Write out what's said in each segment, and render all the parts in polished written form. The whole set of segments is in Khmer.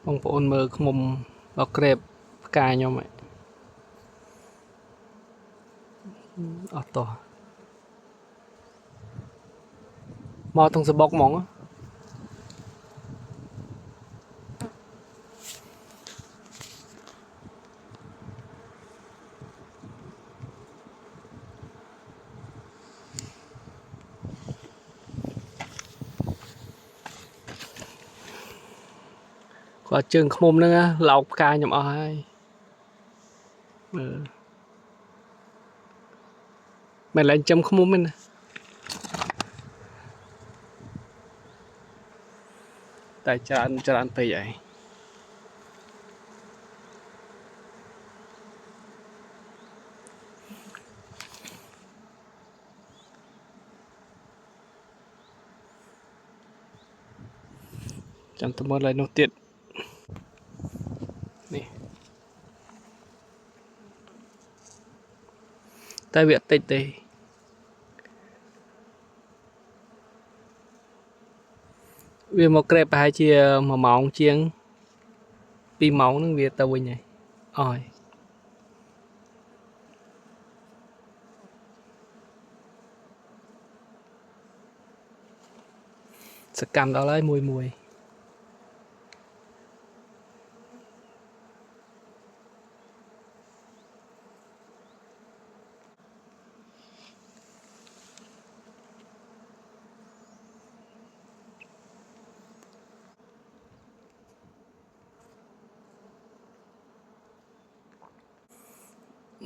បងប្អូនមើលឃ្មុំដល់ក្រេបផ្កាខ្ញុំហ៎អត់តោះមកទាំងសបុកហ្មងគាត់ជើងឃ្មុំហ្នឹងឡោកផ្កាខ្ញុំអស់ហើយមើលមិនឡើងចំឃ្មុំទេណាតែច្រើនពេកហើយចាំទៅមើលឡើយនោះទៀតនេះតែវាតិចទេវាមកក្រេបប្រហែលជា1ម៉ោងជាង2ម៉ោងហ្នឹងវាទៅវិញហើយអស់ហើយសកម្មដល់ហើយមួយ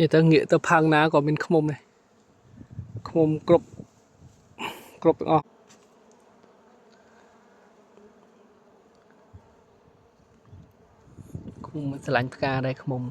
នេះទៅងាកទៅផើងណាក៏មានឃ្មុំដែរឃ្មុំគ្រប់ទាំងអស់ឃ្មុំមិនស្រឡាញ់ផ្កាដែរឃ្មុំ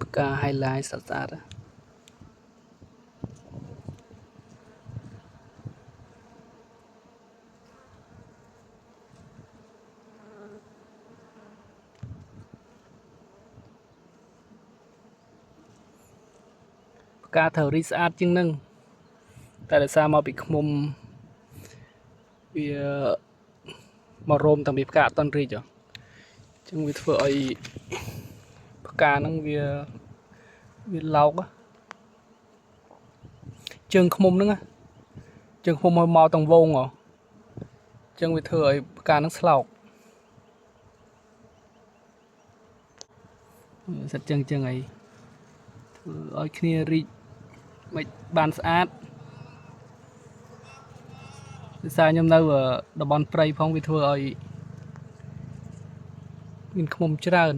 ផ្កា highlight ស្អាតៗផ្កាត្រូវរីកស្អាតជាងនឹងតែដោយសារមកពីឃ្មុំវាមករោមតាំងពីផ្កាអត់តន់រីកអញ្ចឹងវាធ្វើឲ្យផ្កាហ្នឹងវាឡោកជើងឃ្មុំហ្នឹងជើងឃ្មុំមកទាំងវងអញ្ចឹងវាធ្វើឲ្យផ្កាហ្នឹងស្លោកសិតចឹងអីធ្វើឲ្យគ្នារីកមិនបានស្អាតដោយសារខ្ញុំនៅតំបន់ព្រៃផងវាធ្វើឲ្យមានឃ្មុំច្រើន